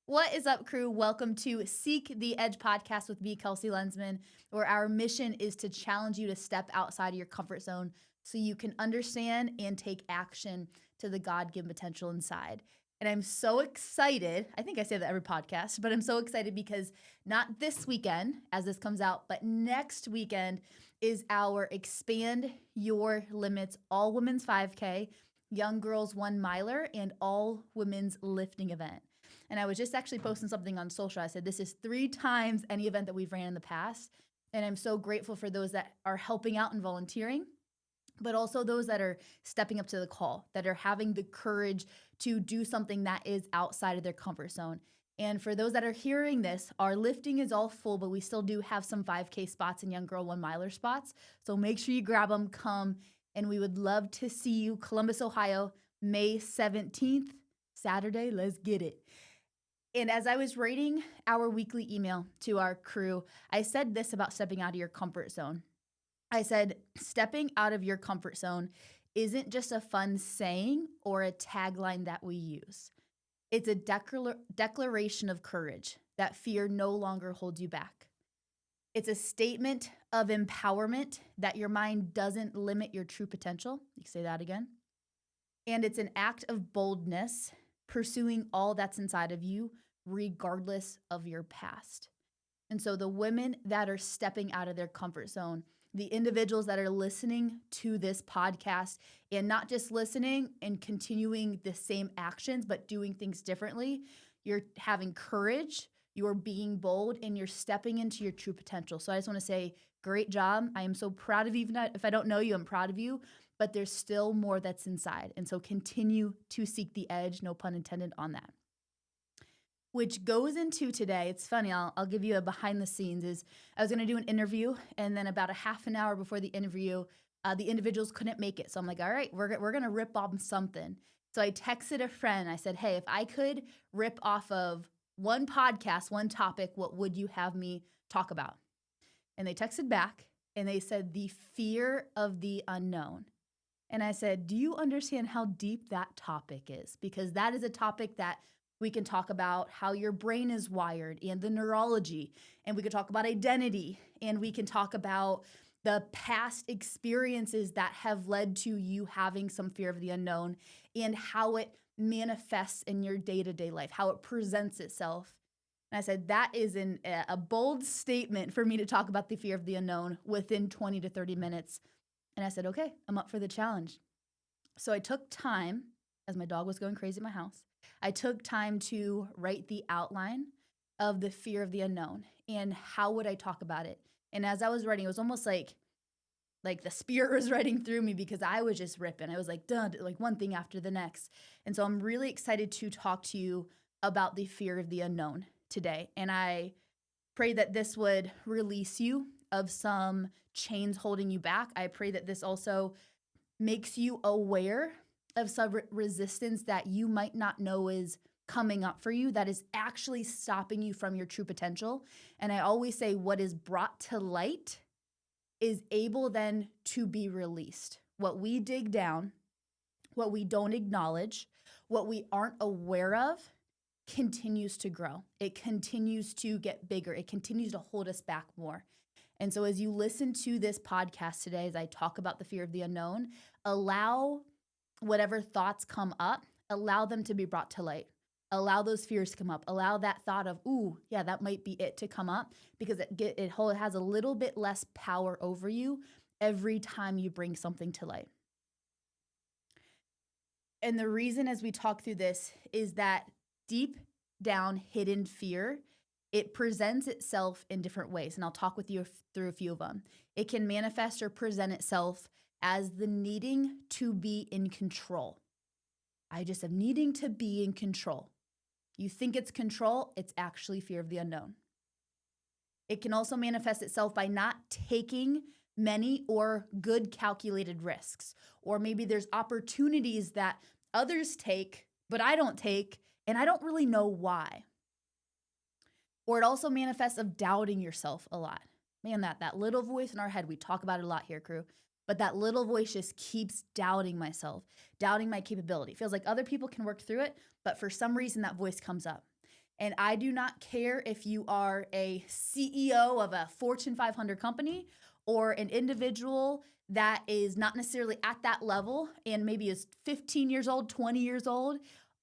What is up, crew? Welcome to Seek the Edge podcast with me, Kelsey Lensman, where our mission is to challenge you to step outside of your comfort zone so you can understand and take action to the God-given potential inside. And I'm so excited. I think I say that every podcast, but I'm so excited because not this weekend as this comes out, but next weekend is our Expand Your Limits All Women's 5K, Young Girls 1 Miler, and All Women's Lifting event. And I was just actually posting something on social. I said, this is 3 times any event that we've ran in the past. And I'm so grateful for those that are helping out and volunteering, but also those that are stepping up to the call, that are having the courage to do something that is outside of their comfort zone. And for those that are hearing this, our lifting is all full, but we still do have some 5K spots and Young Girl 1 Miler spots. So make sure you grab them, come, and we would love to see you. Columbus, Ohio, May 17th, Saturday. Let's get it. And as I was writing our weekly email to our crew, I said this about stepping out of your comfort zone. I said, stepping out of your comfort zone isn't just a fun saying or a tagline that we use. It's a declaration of courage that fear no longer holds you back. It's a statement of empowerment that your mind doesn't limit your true potential. You can say that again. And it's an act of boldness, pursuing all that's inside of you, regardless of your past. And so the women that are stepping out of their comfort zone, the individuals that are listening to this podcast and not just listening and continuing the same actions, but doing things differently, you're having courage, you're being bold, and you're stepping into your true potential. So I just want to say, great job. I am so proud of you. Even if I don't know you, I'm proud of you, but there's still more that's inside. And so continue to seek the edge, no pun intended on that. Which goes into today. It's funny, I'll give you a behind the scenes. Is I was going to do an interview, and then about a half an hour before the interview, the individuals couldn't make it. So I'm like, all right, we're going to rip off something. So I texted a friend. I said, hey, if I could rip off of one podcast, one topic, what would you have me talk about? And they texted back, and they said, the fear of the unknown. And I said, do you understand how deep that topic is? Because that is a topic that we can talk about how your brain is wired and the neurology, and we can talk about identity, and we can talk about the past experiences that have led to you having some fear of the unknown and how it manifests in your day-to-day life, how it presents itself. And I said, that is a bold statement for me to talk about the fear of the unknown within 20 to 30 minutes. And I said, okay, I'm up for the challenge. So I took time, as my dog was going crazy in my house, I took time to write the outline of the fear of the unknown and how would I talk about it. And as I was writing, it was almost like the spirit was writing through me because I was just ripping. I was like, done, like one thing after the next. And so I'm really excited to talk to you about the fear of the unknown today. And I pray that this would release you of some chains holding you back. I pray that this also makes you aware of some resistance that you might not know is coming up for you that is actually stopping you from your true potential. And I always say what is brought to light is able then to be released. What we dig down, what we don't acknowledge, what we aren't aware of continues to grow. It continues to get bigger. It continues to hold us back more. And so as you listen to this podcast today, as I talk about the fear of the unknown, allow whatever thoughts come up, allow them to be brought to light. Allow those fears to come up. Allow that thought of, ooh, yeah, that might be it to come up because it has a little bit less power over you every time you bring something to light. And the reason as we talk through this is that deep down hidden fear, it presents itself in different ways. And I'll talk with you through a few of them. It can manifest or present itself as the needing to be in control. I just am needing to be in control. You think it's control, it's actually fear of the unknown. It can also manifest itself by not taking many or good calculated risks. Or maybe there's opportunities that others take, but I don't take, and I don't really know why. Or it also manifests of doubting yourself a lot. Man, that little voice in our head, we talk about it a lot here, crew. But that little voice just keeps doubting myself, doubting my capability. It feels like other people can work through it, but for some reason that voice comes up. And I do not care if you are a CEO of a Fortune 500 company or an individual that is not necessarily at that level and maybe is 15 years old, 20 years old.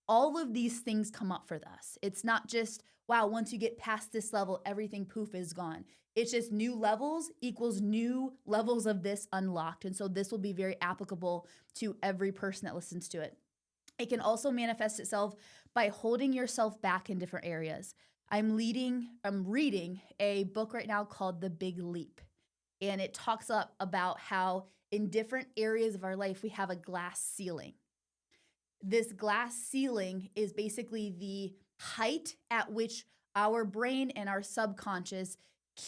All of these things come up for us. It's not just, wow, once you get past this level, everything poof is gone. It's just new levels equals new levels of this unlocked. And so this will be very applicable to every person that listens to it. It can also manifest itself by holding yourself back in different areas. I'm reading a book right now called The Big Leap. And it talks up about how in different areas of our life, we have a glass ceiling. This glass ceiling is basically the height at which our brain and our subconscious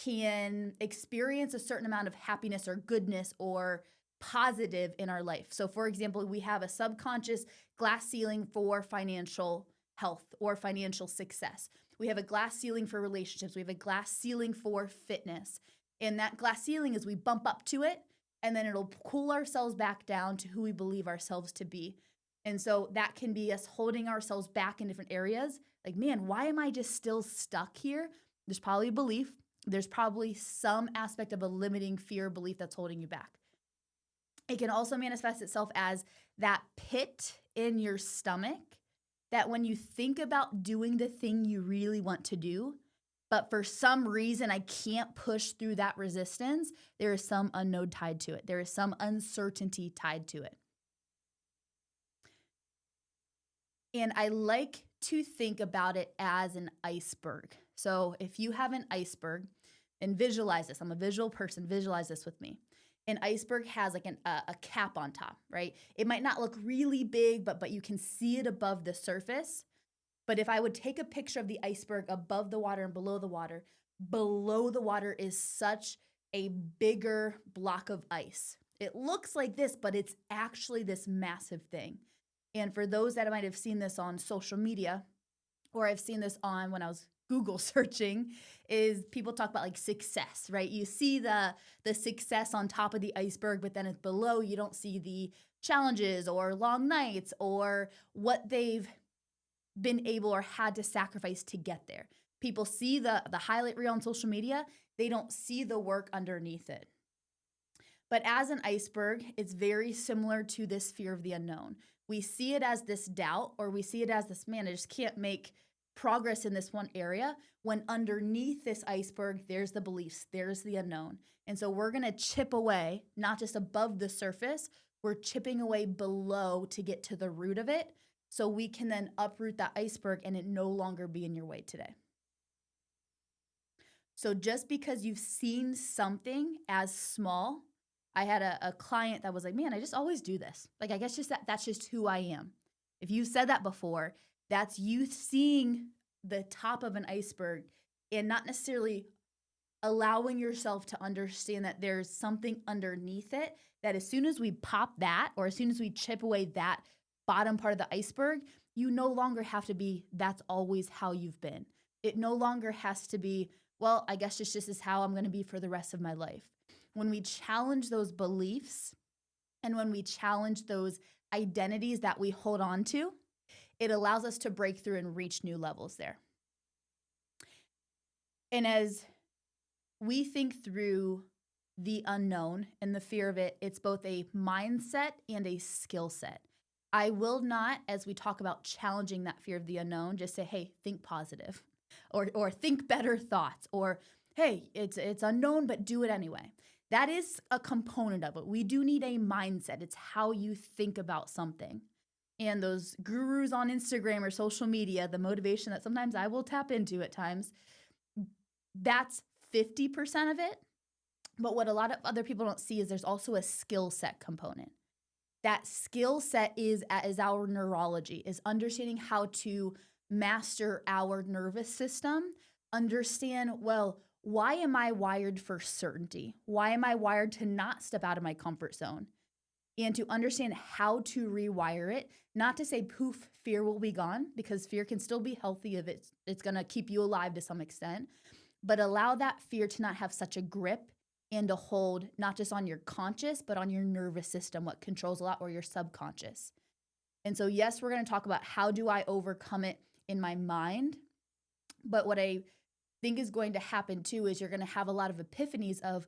can experience a certain amount of happiness or goodness or positive in our life. So for example, we have a subconscious glass ceiling for financial health or financial success. We have a glass ceiling for relationships. We have a glass ceiling for fitness. And that glass ceiling is we bump up to it and then it'll cool ourselves back down to who we believe ourselves to be. And so that can be us holding ourselves back in different areas. Like, man, why am I just still stuck here? There's probably a belief. There's probably some aspect of a limiting fear belief that's holding you back. It can also manifest itself as that pit in your stomach that when you think about doing the thing you really want to do, but for some reason I can't push through that resistance, there is some unknown tied to it. There is some uncertainty tied to it. And I like to think about it as an iceberg. So if you have an iceberg, and visualize this, I'm a visual person, visualize this with me. An iceberg has like a cap on top, right? It might not look really big, but you can see it above the surface. But if I would take a picture of the iceberg above the water and below the water is such a bigger block of ice. It looks like this, but it's actually this massive thing. And for those that might have seen this on social media, or I've seen this on when I was Google searching, is people talk about like success, right? You see the success on top of the iceberg, but then it's below, you don't see the challenges or long nights or what they've been able or had to sacrifice to get there. People see the highlight reel on social media, they don't see the work underneath it. But as an iceberg, it's very similar to this fear of the unknown. We see it as this doubt, or we see it as this, man, I just can't make progress in this one area, when underneath this iceberg, there's the beliefs, there's the unknown. And so we're going to chip away, not just above the surface, we're chipping away below to get to the root of it, so we can then uproot that iceberg and it no longer be in your way today. So just because you've seen something as small, I had a client that was like, man, I just always do this. Like, I guess that's just who I am. If you've said that before, that's you seeing the top of an iceberg and not necessarily allowing yourself to understand that there's something underneath it, that as soon as we pop that, or as soon as we chip away that bottom part of the iceberg, you no longer have to be, that's always how you've been. It no longer has to be, well, I guess this is how I'm going to be for the rest of my life. When we challenge those beliefs and when we challenge those identities that we hold on to, it allows us to break through and reach new levels there. And as we think through the unknown and the fear of it, it's both a mindset and a skill set. I will not, as we talk about challenging that fear of the unknown, just say, hey, think positive, or think better thoughts, or hey, it's unknown, but do it anyway. That is a component of it. We do need a mindset. It's how you think about something. And those gurus on Instagram or social media, the motivation that sometimes I will tap into at times, that's 50% of it. But what a lot of other people don't see is there's also a skill set component. That skill set is our neurology, is understanding how to master our nervous system, understand, well, why am I wired for certainty? Why am I wired to not step out of my comfort zone? And to understand how to rewire it, not to say poof, fear will be gone, because fear can still be healthy if it's going to keep you alive to some extent, but allow that fear to not have such a grip and a hold, not just on your conscious, but on your nervous system, what controls a lot, or your subconscious. And so, yes, we're going to talk about how do I overcome it in my mind, But what I think is going to happen too is you're going to have a lot of epiphanies of,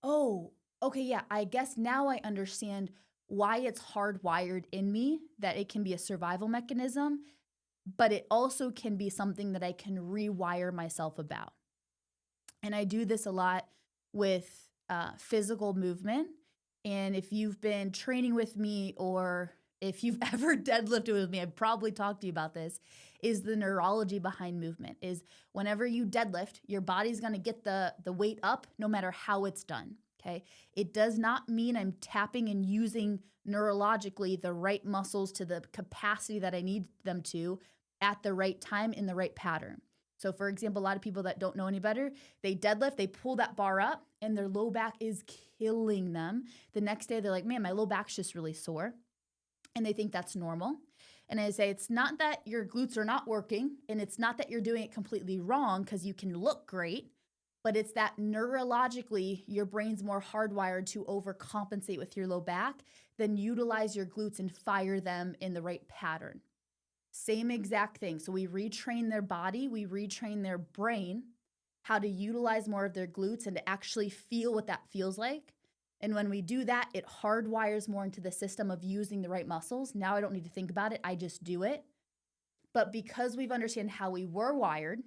oh, okay, yeah, I guess now I understand why it's hardwired in me that it can be a survival mechanism, but it also can be something that I can rewire myself about. And I do this a lot with physical movement. And if you've been training with me or if you've ever deadlifted with me, I've probably talked to you about this, is the neurology behind movement. Is whenever you deadlift, your body's going to get the weight up no matter how it's done. Okay. It does not mean I'm tapping and using neurologically the right muscles to the capacity that I need them to at the right time in the right pattern. So for example, a lot of people that don't know any better, they deadlift, they pull that bar up and their low back is killing them. The next day they're like, man, my low back's just really sore. And they think that's normal. And I say, it's not that your glutes are not working and it's not that you're doing it completely wrong because you can look great, but it's that neurologically your brain's more hardwired to overcompensate with your low back than utilize your glutes and fire them in the right pattern. Same exact thing. So we retrain their body, we retrain their brain how to utilize more of their glutes and to actually feel what that feels like. And when we do that, it hardwires more into the system of using the right muscles. Now I don't need to think about it, I just do it. But because we've understood how we were wired,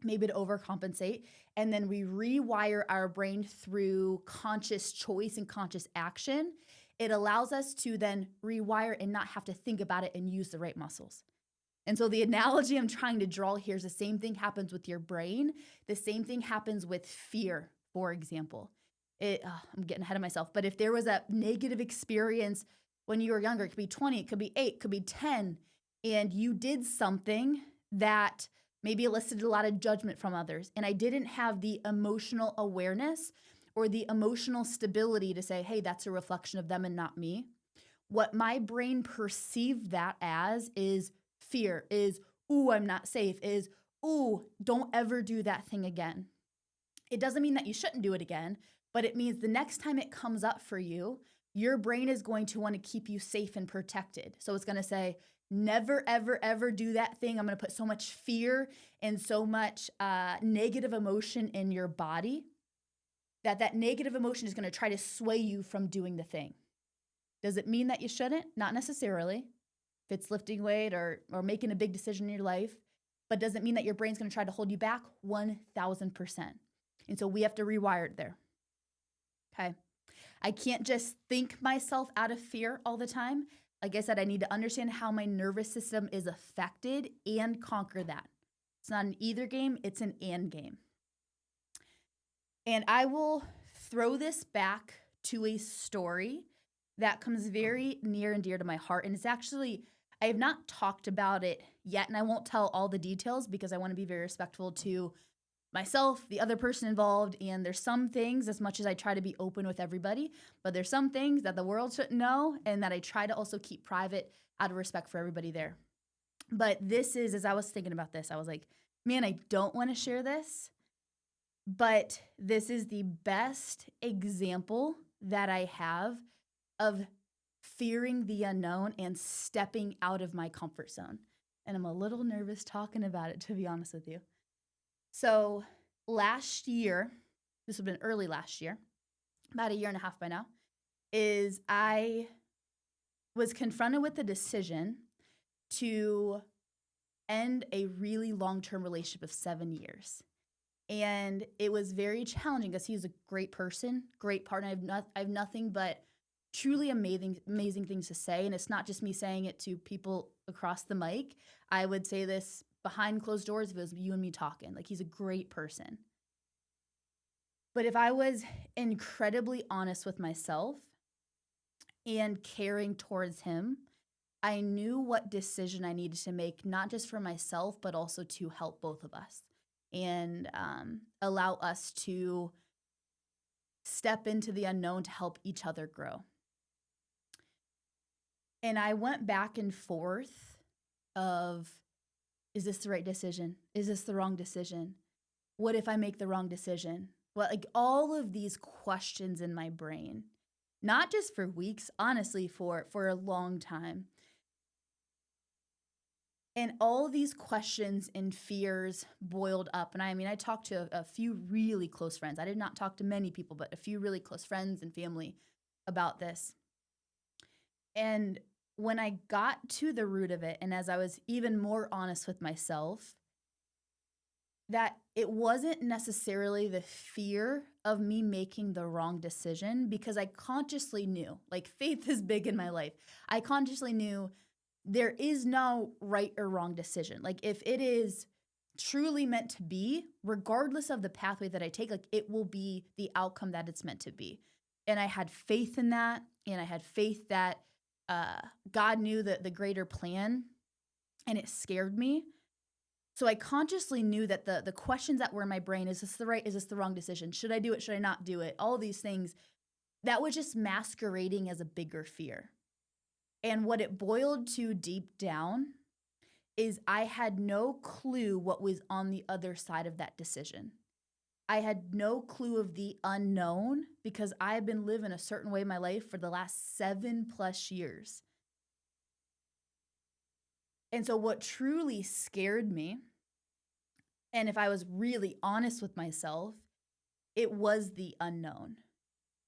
maybe to overcompensate, and then we rewire our brain through conscious choice and conscious action, it allows us to then rewire and not have to think about it and use the right muscles. And so the analogy I'm trying to draw here is the same thing happens with your brain. The same thing happens with fear, for example. I'm getting ahead of myself, but if there was a negative experience when you were younger, it could be 20, it could be 8, it could be 10, and you did something that maybe elicited a lot of judgment from others, and I didn't have the emotional awareness or the emotional stability to say, hey, that's a reflection of them and not me. What my brain perceived that as is fear, is, ooh, I'm not safe, is, ooh, don't ever do that thing again. It doesn't mean that you shouldn't do it again, but it means the next time it comes up for you, your brain is going to want to keep you safe and protected. So it's going to say, never, ever, ever do that thing. I'm going to put so much fear and so much negative emotion in your body that negative emotion is going to try to sway you from doing the thing. Does it mean that you shouldn't? Not necessarily. If it's lifting weight or making a big decision in your life, but does it mean that your brain's going to try to hold you back? 1,000%. And so we have to rewire it there. Okay. I can't just think myself out of fear all the time. Like I said, I need to understand how my nervous system is affected and conquer that. It's not an either game, it's an and game. And I will throw this back to a story that comes very near and dear to my heart. And it's actually, I have not talked about it yet, and I won't tell all the details because I want to be very respectful to myself, the other person involved, and there's some things, as much as I try to be open with everybody, but there's some things that the world shouldn't know and that I try to also keep private out of respect for everybody there. But this is, as I was thinking about this, I was like, man, I don't want to share this, but this is the best example that I have of fearing the unknown and stepping out of my comfort zone. And I'm a little nervous talking about it, to be honest with you. So last year, this would have been early last year, about a year and a half by now, is I was confronted with the decision to end a really long-term relationship of 7 years. And it was very challenging because he's a great person, great partner. I have nothing but truly amazing things to say. And it's not just me saying it to people across the mic. I would say this behind closed doors if it was you and me talking. Like, he's a great person. But if I was incredibly honest with myself and caring towards him, I knew what decision I needed to make, not just for myself, but also to help both of us and allow us to step into the unknown to help each other grow. And I went back and forth of, is this the right decision? Is this the wrong decision? What if I make the wrong decision? Well, like all of these questions in my brain, not just for weeks, honestly, for a long time. And all these questions and fears boiled up. And I talked to a few really close friends. I did not talk to many people, but a few really close friends and family about this. And when I got to the root of it, and as I was even more honest with myself, that it wasn't necessarily the fear of me making the wrong decision, because I consciously knew, like, faith is big in my life. I consciously knew there is no right or wrong decision. Like, if it is truly meant to be, regardless of the pathway that I take, like, it will be the outcome that it's meant to be. And I had faith in that. And I had faith that God knew that the greater plan, and it scared me. So I consciously knew that the questions that were in my brain, is this the right, is this the wrong decision? Should I do it? Should I not do it? All these things, that was just masquerading as a bigger fear. And what it boiled to deep down is I had no clue what was on the other side of that decision. I had no clue of the unknown, because I had been living a certain way in my life for the last 7+ years. And so what truly scared me, and if I was really honest with myself, it was the unknown.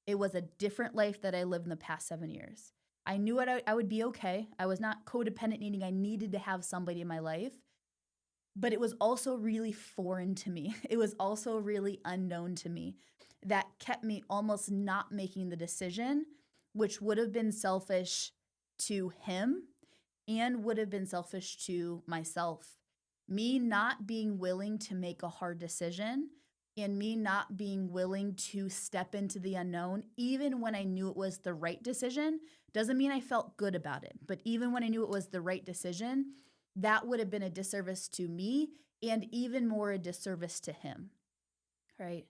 It was a different life that I lived in the past 7 years. I knew I would be okay. I was not codependent, needing I needed to have somebody in my life. But it was also really foreign to me. It was also really unknown to me, that kept me almost not making the decision, which would have been selfish to him and would have been selfish to myself. Me not being willing to make a hard decision, and me not being willing to step into the unknown, even when I knew it was the right decision, doesn't mean I felt good about it. But even when I knew it was the right decision, that would have been a disservice to me, and even more a disservice to him, right?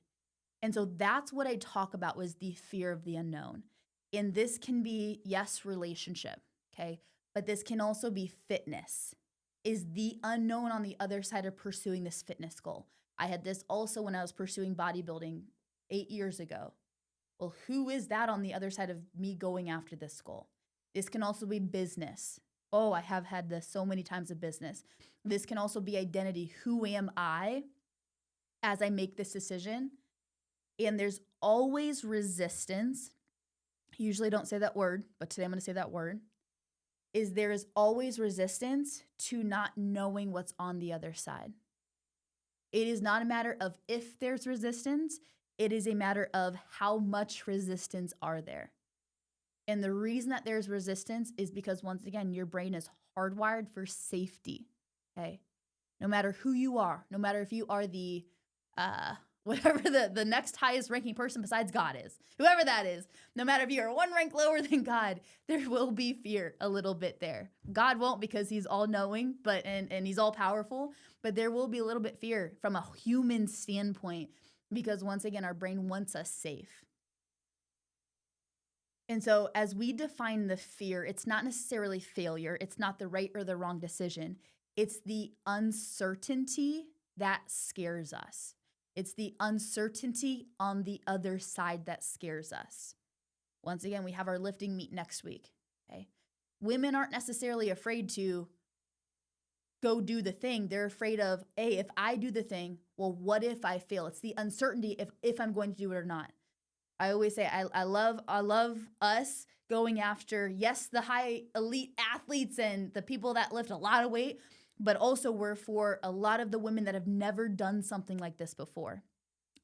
And so that's what I talk about, was the fear of the unknown. And this can be, yes, relationship, okay? But this can also be fitness. Is the unknown on the other side of pursuing this fitness goal? I had this also when I was pursuing bodybuilding 8 years ago. Well, who is that on the other side of me going after this goal? This can also be business. Oh, I have had this so many times of business. This can also be identity. Who am I as I make this decision? And there's always resistance. Usually don't say that word, but today I'm going to say that word. There is always resistance to not knowing what's on the other side. It is not a matter of if there's resistance. It is a matter of how much resistance are there. And the reason that there's resistance is because, once again, your brain is hardwired for safety, okay? No matter who you are, no matter if you are the, whatever the next highest ranking person besides God is, whoever that is, no matter if you are one rank lower than God, there will be fear a little bit there. God won't, because he's all knowing, but and he's all powerful, but there will be a little bit fear from a human standpoint, because once again, our brain wants us safe. And so as we define the fear, it's not necessarily failure. It's not the right or the wrong decision. It's the uncertainty that scares us. It's the uncertainty on the other side that scares us. Once again, we have our lifting meet next week. Okay. Women aren't necessarily afraid to go do the thing. They're afraid of, hey, if I do the thing, well, what if I fail? It's the uncertainty if I'm going to do it or not. I always say I love us going after, yes, the high elite athletes and the people that lift a lot of weight, but also we're for a lot of the women that have never done something like this before.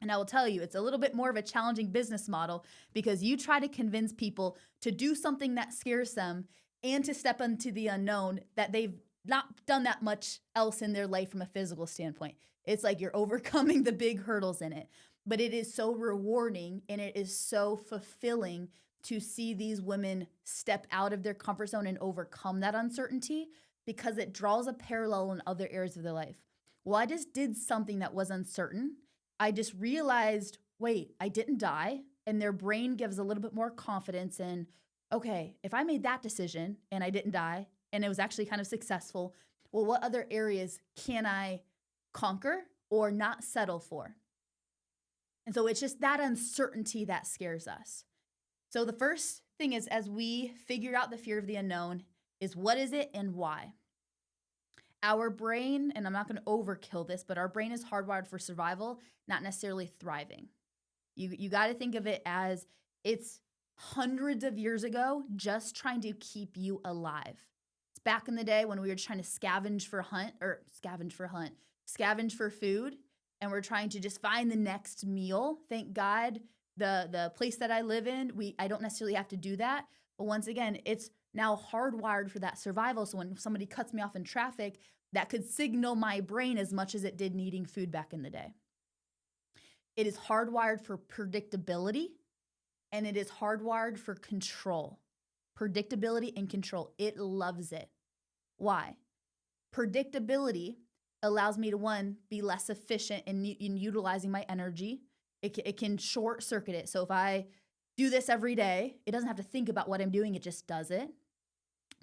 And I will tell you, it's a little bit more of a challenging business model, because you try to convince people to do something that scares them and to step into the unknown that they've not done that much else in their life from a physical standpoint. It's like you're overcoming the big hurdles in it. But it is so rewarding, and it is so fulfilling to see these women step out of their comfort zone and overcome that uncertainty, because it draws a parallel in other areas of their life. Well, I just did something that was uncertain. I just realized, wait, I didn't die. And their brain gives a little bit more confidence in, okay, if I made that decision and I didn't die and it was actually kind of successful, well, what other areas can I conquer or not settle for? And so it's just that uncertainty that scares us. So the first thing is, as we figure out the fear of the unknown, is what is it and why? our brain, and I'm not going to overkill this, but our brain is hardwired for survival, not necessarily thriving. You got to think of it as it's hundreds of years ago, just trying to keep you alive. It's back in the day when we were trying to scavenge for food, and we're trying to just find the next meal. Thank God, the place that I live in, I don't necessarily have to do that. But once again, it's now hardwired for that survival. So when somebody cuts me off in traffic, that could signal my brain as much as it did needing food back in the day. It is hardwired for predictability, and it is hardwired for control. Predictability and control. It loves it. Why? Predictability allows me to, one, be less efficient in utilizing my energy. It can short circuit it. So if I do this every day, it doesn't have to think about what I'm doing. It just does it.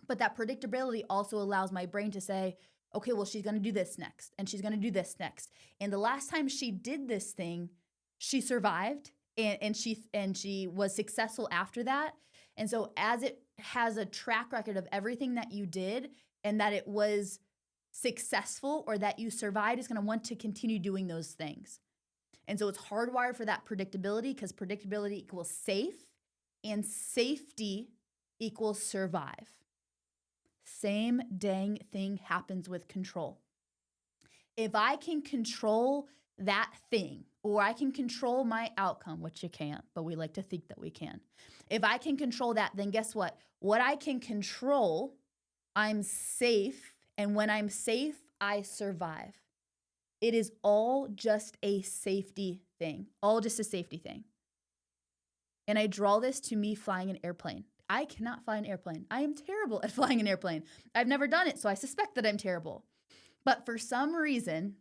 But that predictability also allows my brain to say, okay, well, she's going to do this next, and she's going to do this next. And the last time she did this thing, she survived, and she was successful after that. And so as it has a track record of everything that you did and that it was successful or that you survived, it's going to want to continue doing those things. And so it's hardwired for that predictability, because predictability equals safe and safety equals survive. Same dang thing happens with control. If I can control that thing, or I can control my outcome, which you can't, but we like to think that we can. If I can control that, then guess what? What I can control, I'm safe. And when I'm safe, I survive. It is all just a safety thing, all just a safety thing. And I draw this to me flying an airplane. I cannot fly an airplane. I am terrible at flying an airplane. I've never done it, so I suspect that I'm terrible. But for some reason,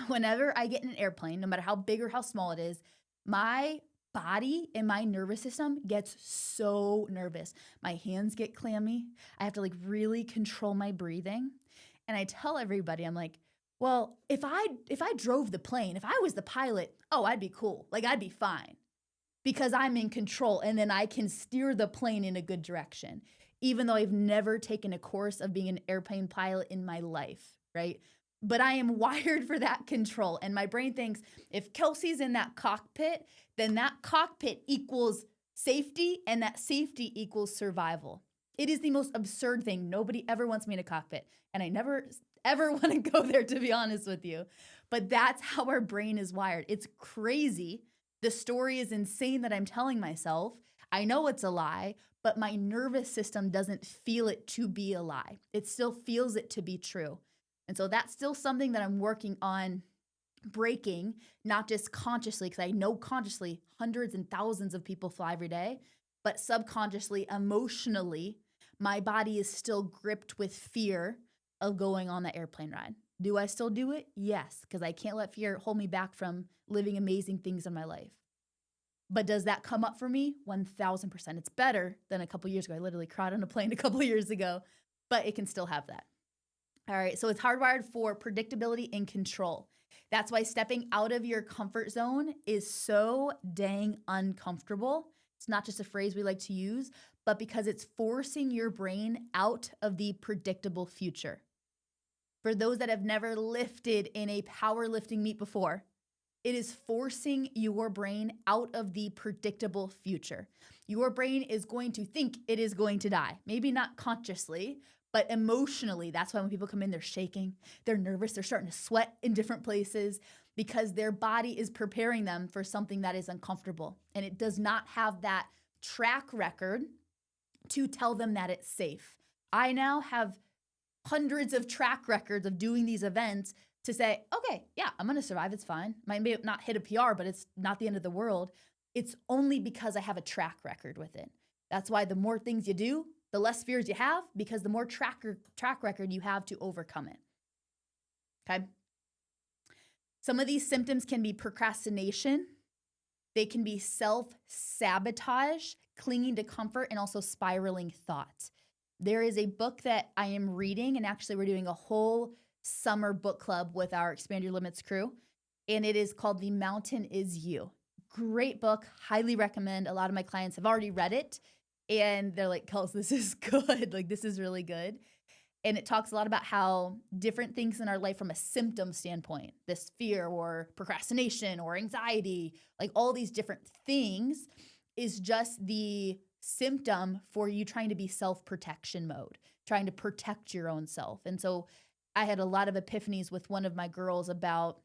whenever I get in an airplane, no matter how big or how small it is, my body and my nervous system gets so nervous. My hands get clammy. I have to really control my breathing. And I tell everybody, I'm like, well, if I drove the plane, if I was the pilot, I'd be cool. I'd be fine, because I'm in control, and then I can steer the plane in a good direction, even though I've never taken a course of being an airplane pilot in my life, right? But I am wired for that control. And my brain thinks if Kelsey's in that cockpit, then that cockpit equals safety, and that safety equals survival. It is the most absurd thing. Nobody ever wants me in a cockpit. And I never, ever want to go there, to be honest with you. But that's how our brain is wired. It's crazy. The story is insane that I'm telling myself. I know it's a lie, but my nervous system doesn't feel it to be a lie. It still feels it to be true. And so that's still something that I'm working on breaking, not just consciously, because I know consciously hundreds and thousands of people fly every day, but subconsciously, emotionally, my body is still gripped with fear of going on that airplane ride. Do I still do it? Yes, because I can't let fear hold me back from living amazing things in my life. But does that come up for me? 1,000%. It's better than a couple years ago. I literally cried on a plane a couple of years ago, but it can still have that. All right, so it's hardwired for predictability and control. That's why stepping out of your comfort zone is so dang uncomfortable. It's not just a phrase we like to use, but because it's forcing your brain out of the predictable future. For those that have never lifted in a powerlifting meet before, it is forcing your brain out of the predictable future. Your brain is going to think it is going to die. Maybe not consciously, but emotionally. That's why when people come in, they're shaking, they're nervous, they're starting to sweat in different places, because their body is preparing them for something that is uncomfortable. And it does not have that track record to tell them that it's safe. I now have hundreds of track records of doing these events to say, okay, yeah, I'm going to survive. It's fine. Might not hit a PR, but it's not the end of the world. It's only because I have a track record with it. That's why the more things you do, the less fears you have, because the more track record you have to overcome it. Okay. Some of these symptoms can be procrastination. They can be self-sabotage, clinging to comfort, and also spiraling thoughts. There is a book that I am reading, and actually we're doing a whole summer book club with our Expand Your Limits crew, and it is called The Mountain Is You. Great book, highly recommend. A lot of my clients have already read it, and they're like, Kels, this is good. This is really good. And it talks a lot about how different things in our life from a symptom standpoint, this fear or procrastination or anxiety, like all these different things is just the symptom for you trying to be self-protection mode, trying to protect your own self. And so I had a lot of epiphanies with one of my girls about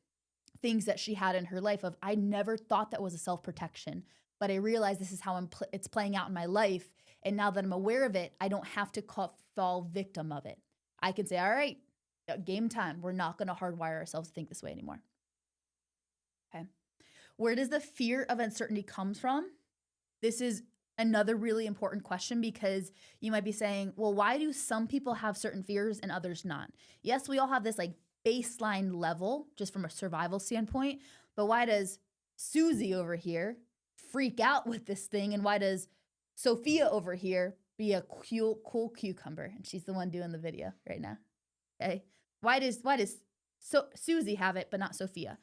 things that she had in her life of I never thought that was a self-protection, but I realized this is how it's playing out in my life. And now that I'm aware of it, I don't have to fall victim of it. I can say, all right, game time. We're not going to hardwire ourselves to think this way anymore. Okay. Where does the fear of uncertainty comes from? This is another really important question because you might be saying, well, why do some people have certain fears and others not? Yes, we all have this like baseline level just from a survival standpoint, but why does Susie over here freak out with this thing? And why does Sophia over here be a cool cucumber? And she's the one doing the video right now. Okay. Why does Susie have it, but not Sophia?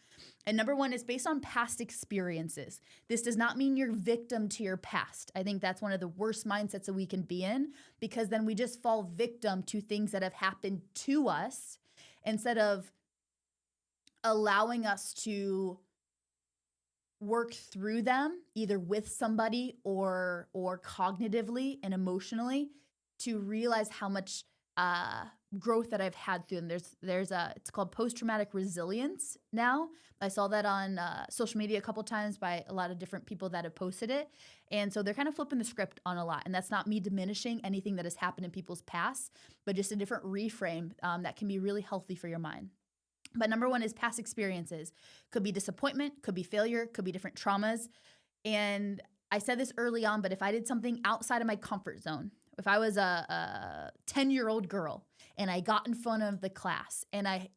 And number one is based on past experiences. This does not mean you're victim to your past. I think that's one of the worst mindsets that we can be in, because then we just fall victim to things that have happened to us instead of allowing us to work through them either with somebody or cognitively and emotionally to realize how much growth that I've had through them. It's called post-traumatic resilience now. I saw that on social media a couple times by a lot of different people that have posted it. And so they're kind of flipping the script on a lot. And that's not me diminishing anything that has happened in people's past, but just a different reframe that can be really healthy for your mind. But number one is past experiences. Could be disappointment, could be failure, could be different traumas. And I said this early on, but if I did something outside of my comfort zone, if I was a 10-year-old girl and I got in front of the class and I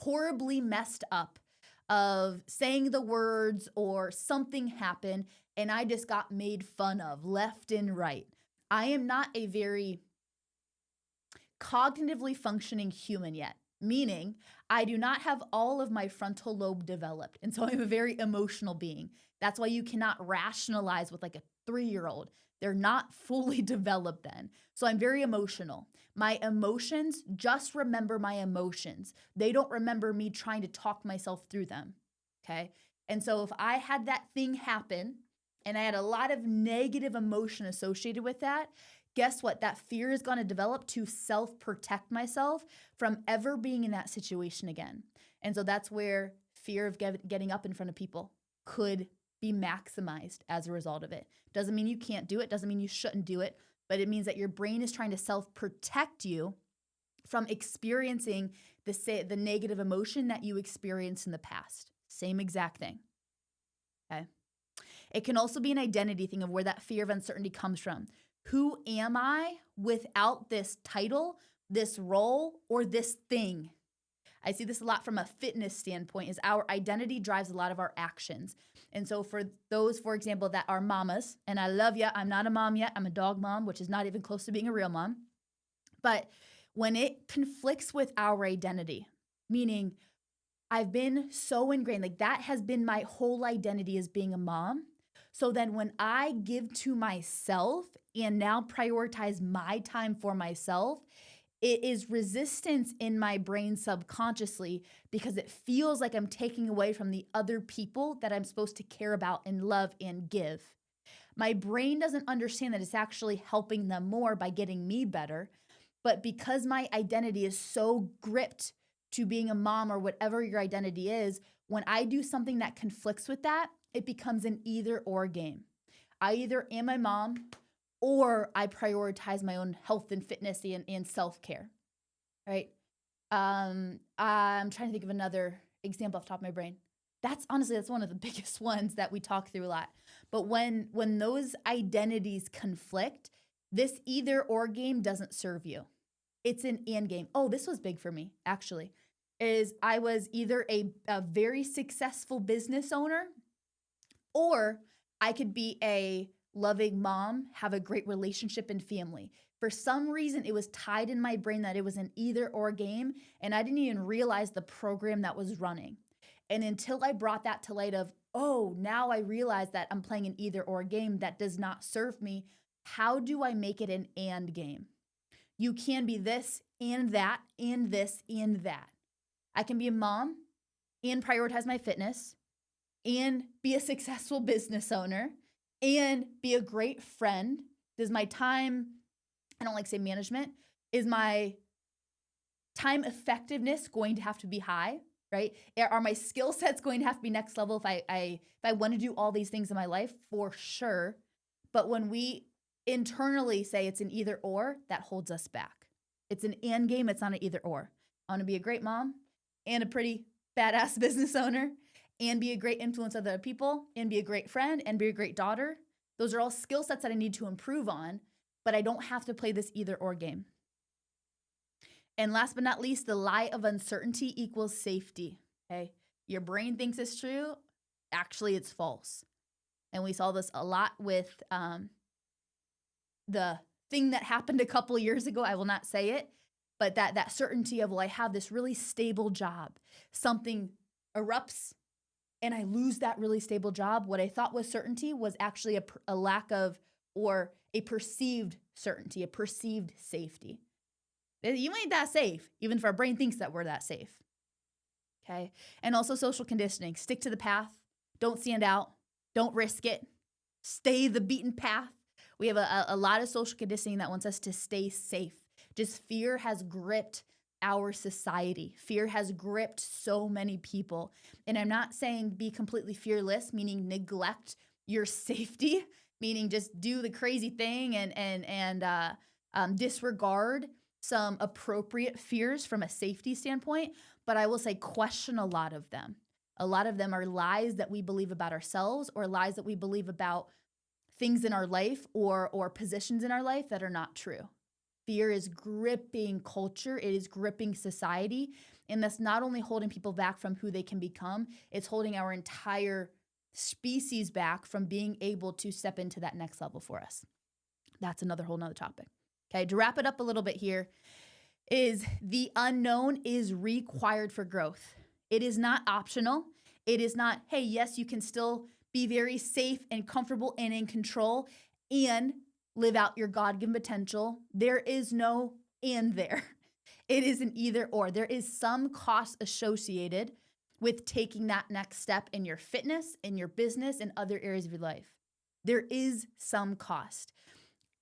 horribly messed up of saying the words or something happened and I just got made fun of left and right, I am not a very cognitively functioning human yet. Meaning, I do not have all of my frontal lobe developed. And so I'm a very emotional being. That's why you cannot rationalize with like a 3-year-old. They're not fully developed then. So I'm very emotional. My emotions just remember my emotions. They don't remember me trying to talk myself through them. Okay. And so if I had that thing happen and I had a lot of negative emotion associated with that, guess what? That fear is going to develop to self-protect myself from ever being in that situation again. And so that's where fear of getting up in front of people could be maximized as a result of it. Doesn't mean you can't do it. Doesn't mean you shouldn't do it. But it means that your brain is trying to self-protect you from experiencing the negative emotion that you experienced in the past. Same exact thing. Okay. It can also be an identity thing of where that fear of uncertainty comes from. Who am I without this title, this role, or this thing? I see this a lot from a fitness standpoint, is our identity drives a lot of our actions. And so for those, for example, that are mamas, and I love you, I'm not a mom yet, I'm a dog mom, which is not even close to being a real mom. But when it conflicts with our identity, meaning I've been so ingrained, like that has been my whole identity as being a mom. So then when I give to myself and now prioritize my time for myself, it is resistance in my brain subconsciously because it feels like I'm taking away from the other people that I'm supposed to care about and love and give. My brain doesn't understand that it's actually helping them more by getting me better. But because my identity is so gripped to being a mom or whatever your identity is, when I do something that conflicts with that, it becomes an either or game. I either am a mom or I prioritize my own health and fitness and self-care, right? I'm trying to think of another example off the top of my brain. That's one of the biggest ones that we talk through a lot. But when those identities conflict, this either or game doesn't serve you. It's an and game. Oh, this was big for me, actually, is I was either a very successful business owner, or I could be a loving mom, have a great relationship and family. For some reason, it was tied in my brain that it was an either or game, and I didn't even realize the program that was running. And until I brought that to light of, oh, now I realize that I'm playing an either or game that does not serve me. How do I make it an and game? You can be this and that and this and that. I can be a mom and prioritize my fitness and be a successful business owner and be a great friend. Does my time, I don't like to say management, is my time effectiveness going to have to be high, right? Are my skill sets going to have to be next level if I want to do all these things in my life? For sure. But when we internally say it's an either or, that holds us back. It's an and game. It's not an either or. I want to be a great mom and a pretty badass business owner and be a great influence of other people and be a great friend and be a great daughter. Those are all skill sets that I need to improve on, but I don't have to play this either or game. And last but not least, the lie of uncertainty equals safety. Okay. Your brain thinks it's true. Actually, it's false. And we saw this a lot with the thing that happened a couple of years ago. I will not say it, but that certainty of, well, I have this really stable job. Something erupts and I lose that really stable job. What I thought was certainty was actually a lack of, or a perceived certainty, a perceived safety. You ain't that safe, even if our brain thinks that we're that safe. Okay. And also social conditioning. Stick to the path. Don't stand out. Don't risk it. Stay the beaten path. We have a lot of social conditioning that wants us to stay safe. Just fear has gripped our society. Fear has gripped so many people. And I'm not saying be completely fearless, meaning neglect your safety, meaning just do the crazy thing and disregard some appropriate fears from a safety standpoint. But I will say question a lot of them. A lot of them are lies that we believe about ourselves or lies that we believe about things in our life or positions in our life that are not true. Fear is gripping culture. It is gripping society. And that's not only holding people back from who they can become, it's holding our entire species back from being able to step into that next level for us. That's whole nother topic. Okay, to wrap it up a little bit here, is the unknown is required for growth. It is not optional. It is not, hey, yes, you can still be very safe and comfortable and in control and live out your God-given potential. There is no and there. It is an either or. There is some cost associated with taking that next step in your fitness, in your business, and other areas of your life. There is some cost.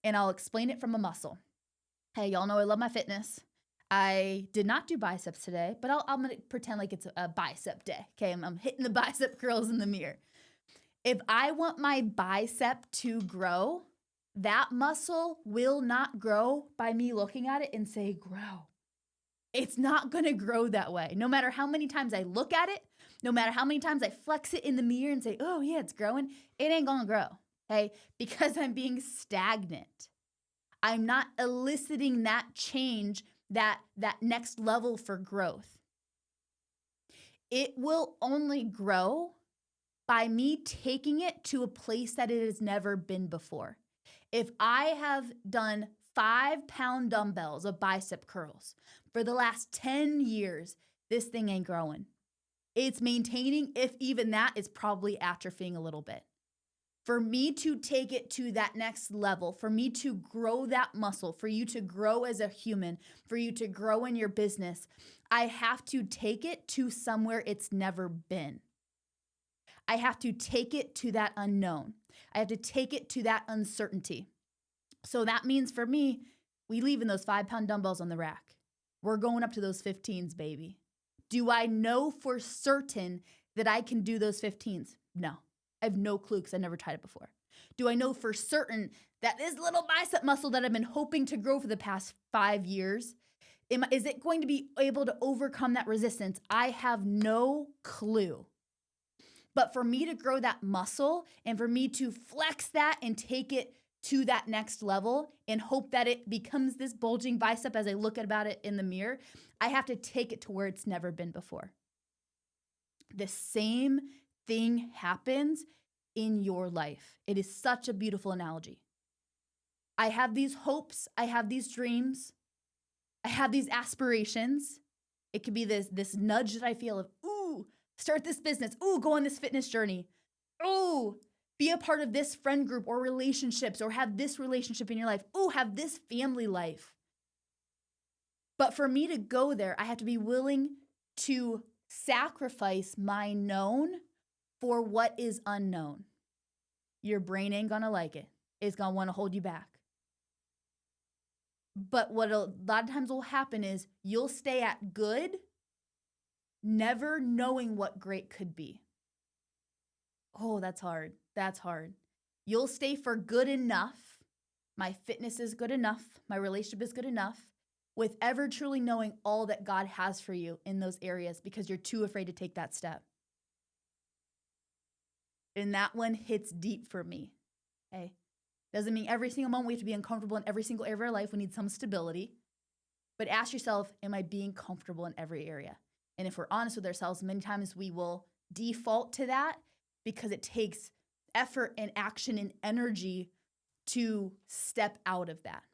And I'll explain it from a muscle. Hey, y'all know I love my fitness. I did not do biceps today, but I'm going to pretend like it's a bicep day. Okay, I'm hitting the bicep curls in the mirror. If I want my bicep to grow, that muscle will not grow by me looking at it and say, grow. It's not going to grow that way. No matter how many times I look at it, no matter how many times I flex it in the mirror and say, oh yeah, it's growing, it ain't going to grow. Okay, because I'm being stagnant. I'm not eliciting that change, that next level for growth. It will only grow by me taking it to a place that it has never been before. If I have done 5-pound dumbbells of bicep curls for the last 10 years, this thing ain't growing. It's maintaining, if even that, is probably atrophying a little bit. For me to take it to that next level, for me to grow that muscle, for you to grow as a human, for you to grow in your business, I have to take it to somewhere it's never been. I have to take it to that unknown. I have to take it to that uncertainty. So that means for me, we leaving those 5-pound dumbbells on the rack. We're going up to those 15s, baby. Do I know for certain that I can do those 15s? No. I have no clue because I've never tried it before. Do I know for certain that this little bicep muscle that I've been hoping to grow for the past 5 years, is it going to be able to overcome that resistance? I have no clue. But for me to grow that muscle and for me to flex that and take it to that next level and hope that it becomes this bulging bicep as I look about it in the mirror, I have to take it to where it's never been before. The same thing happens in your life. It is such a beautiful analogy. I have these hopes. I have these dreams. I have these aspirations. It could be this nudge that I feel of, ooh, start this business. Ooh, go on this fitness journey. Ooh, be a part of this friend group or relationships or have this relationship in your life. Ooh, have this family life. But for me to go there, I have to be willing to sacrifice my known for what is unknown. Your brain ain't gonna like it. It's gonna wanna hold you back. But what a lot of times will happen is you'll stay at good, never knowing what great could be. Oh, that's hard. That's hard. You'll stay for good enough. My fitness is good enough. My relationship is good enough, with ever truly knowing all that God has for you in those areas because you're too afraid to take that step. And that one hits deep for me. Okay. Doesn't mean every single moment we have to be uncomfortable in every single area of our life. We need some stability. But ask yourself, am I being comfortable in every area? And if we're honest with ourselves, many times we will default to that because it takes effort and action and energy to step out of that.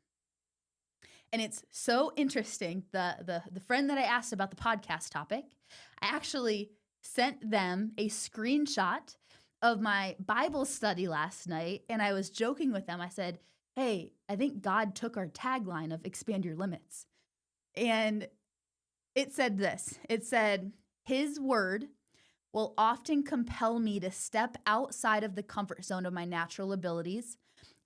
And it's so interesting. The friend that I asked about the podcast topic, I actually sent them a screenshot of my Bible study last night. And I was joking with them. I said, hey, I think God took our tagline of expand your limits. And it said this. It said, his word will often compel me to step outside of the comfort zone of my natural abilities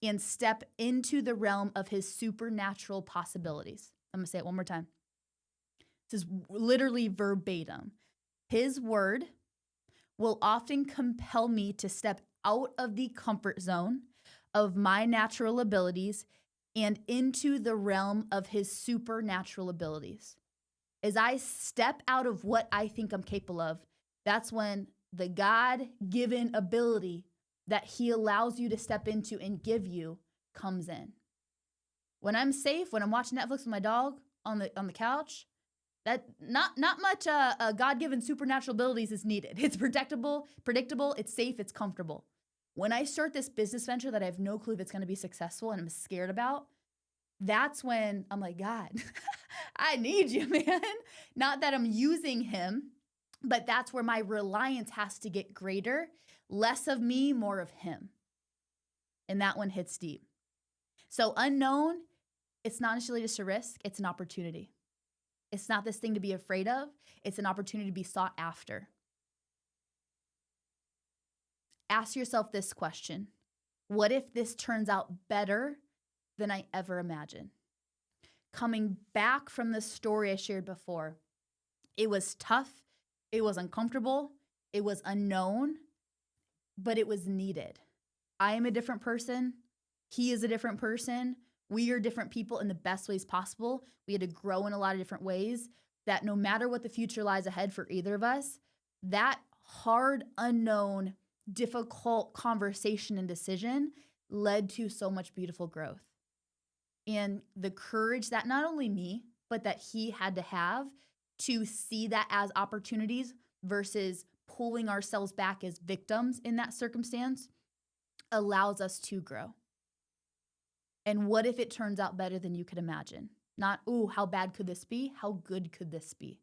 and step into the realm of his supernatural possibilities. I'm going to say it one more time. This is literally verbatim. His word will often compel me to step out of the comfort zone of my natural abilities and into the realm of his supernatural abilities. As I step out of what I think I'm capable of, that's when the God-given ability that he allows you to step into and give you comes in. When I'm safe, when I'm watching Netflix with my dog on the couch, that not much God-given supernatural abilities is needed. It's predictable, it's safe, it's comfortable. When I start this business venture that I have no clue if it's going to be successful and I'm scared about, that's when I'm like, God, I need you, man. Not that I'm using him, but that's where my reliance has to get greater. Less of me, more of him. And that one hits deep. So unknown, it's not necessarily just a risk, it's an opportunity. It's not this thing to be afraid of. It's an opportunity to be sought after. Ask yourself this question. What if this turns out better than I ever imagined? Coming back from the story I shared before, it was tough, it was uncomfortable, it was unknown, but it was needed. I am a different person. He is a different person. We are different people in the best ways possible. We had to grow in a lot of different ways that no matter what the future lies ahead for either of us, that hard, unknown, difficult conversation and decision led to so much beautiful growth. And the courage that not only me, but that he had to have to see that as opportunities versus pulling ourselves back as victims in that circumstance allows us to grow. And what if it turns out better than you could imagine? Not, ooh, how bad could this be? How good could this be?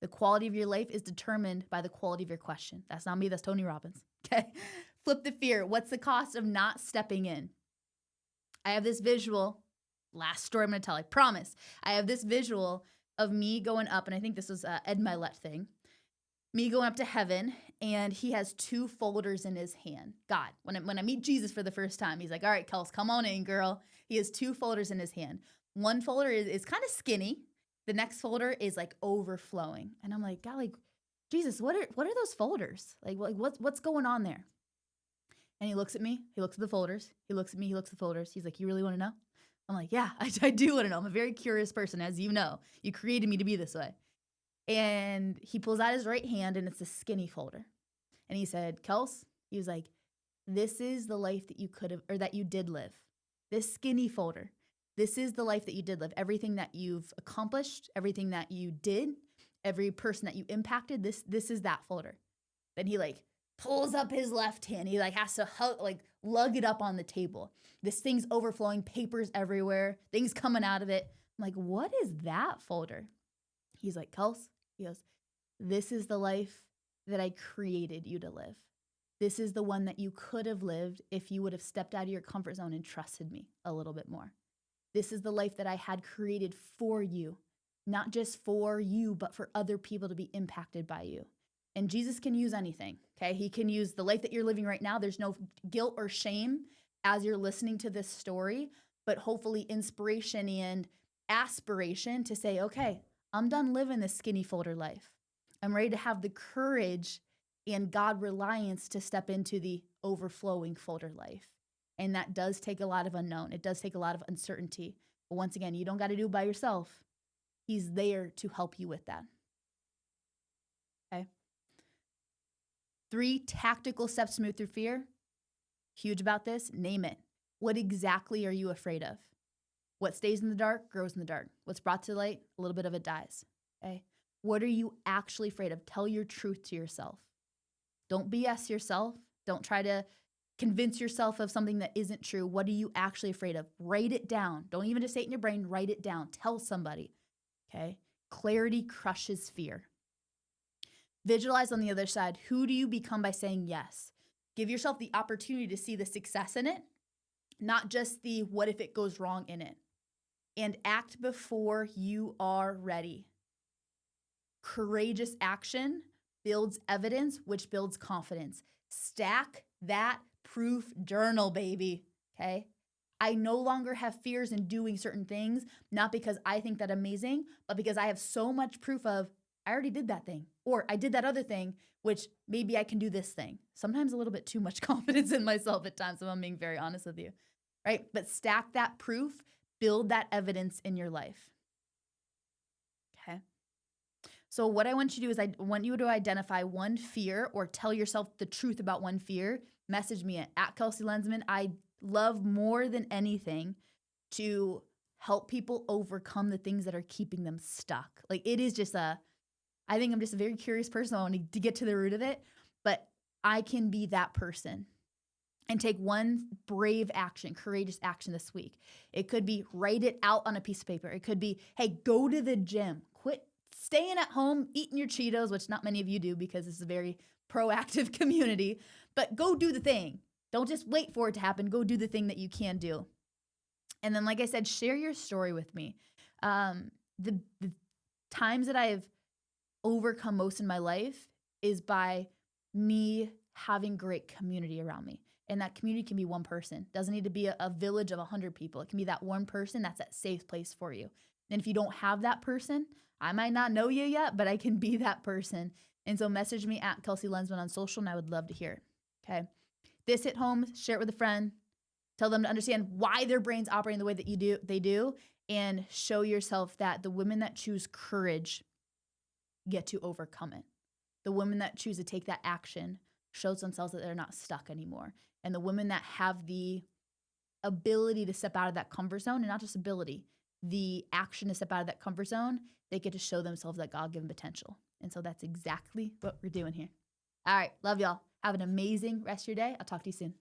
The quality of your life is determined by the quality of your question. That's not me, that's Tony Robbins. Okay. Flip the fear. What's the cost of not stepping in? I have this visual, last story I'm going to tell, I promise. I have this visual of me going up, and I think this was Ed Milet thing. Me going up to heaven, and he has two folders in his hand. God, when I meet Jesus for the first time, he's like, all right, Kels, come on in, girl. He has two folders in his hand. One folder is kind of skinny. The next folder is like overflowing. And I'm like, God, like, Jesus, what are those folders? Like what's going on there? And he looks at me. He looks at the folders. He looks at me. He looks at the folders. He's like, you really want to know? I'm like, yeah, I do want to know. I'm a very curious person, as you know. You created me to be this way. And he pulls out his right hand, and it's a skinny folder. And he said, Kels, he was like, this is the life that you could have, or that you did live. This skinny folder. This is the life that you did live. Everything that you've accomplished, everything that you did, every person that you impacted, this is that folder. Then he like pulls up his left hand. He like has to lug it up on the table. This thing's overflowing, papers everywhere, things coming out of it. I'm like, what is that folder? He's like, Kels, he goes, this is the life that I created you to live. This is the one that you could have lived if you would have stepped out of your comfort zone and trusted me a little bit more. This is the life that I had created for you not just for you, but for other people to be impacted by you. And Jesus can use anything, okay? He can use the life that you're living right now. There's no guilt or shame as you're listening to this story, but hopefully inspiration and aspiration to say, okay, I'm done living this skinny folder life. I'm ready to have the courage and God reliance to step into the overflowing folder life. And that does take a lot of unknown. It does take a lot of uncertainty. But once again, you don't got to do it by yourself. He's there to help you with that. Okay. 3 tactical steps to move through fear. Huge about this. Name it. What exactly are you afraid of? What stays in the dark grows in the dark. What's brought to light, a little bit of it dies. Okay. What are you actually afraid of? Tell your truth to yourself. Don't BS yourself. Don't try to convince yourself of something that isn't true. What are you actually afraid of? Write it down. Don't even just say it in your brain. Write it down. Tell somebody. Okay. Clarity crushes fear. Visualize on the other side. Who do you become by saying yes? Give yourself the opportunity to see the success in it, not just the what if it goes wrong in it. And act before you are ready. Courageous action builds evidence, which builds confidence. Stack that proof journal, baby. Okay. I no longer have fears in doing certain things, not because I think that amazing, but because I have so much proof of I already did that thing, or I did that other thing, which maybe I can do this thing. Sometimes a little bit too much confidence in myself at times, if I'm being very honest with you, right? But stack that proof, build that evidence in your life. Okay. So what I want you to do is I want you to identify one fear or tell yourself the truth about one fear. Message me at Kelsey Lensman. I love more than anything to help people overcome the things that are keeping them stuck. Like it is just I think I'm just a very curious person. I want to get to the root of it, but I can be that person and take one brave action, courageous action this week. It could be write it out on a piece of paper. It could be, hey, go to the gym, quit staying at home, eating your Cheetos, which not many of you do because it's a very proactive community, but go do the thing. Don't just wait for it to happen. Go do the thing that you can do. And then, like I said, share your story with me. The times that I have overcome most in my life is by me having great community around me. And that community can be one person. It doesn't need to be a village of 100 people. It can be that one person that's that safe place for you. And if you don't have that person, I might not know you yet, but I can be that person. And so message me at Kelsey Lensman on social, and I would love to hear it. Okay. This hit home, share it with a friend. Tell them to understand why their brain's operating the way that they do, and show yourself that the women that choose courage get to overcome it. The women that choose to take that action shows themselves that they're not stuck anymore. And the women that have the ability to step out of that comfort zone, and not just ability, the action to step out of that comfort zone, they get to show themselves that God-given potential. And so that's exactly what we're doing here. All right. Love y'all. Have an amazing rest of your day. I'll talk to you soon.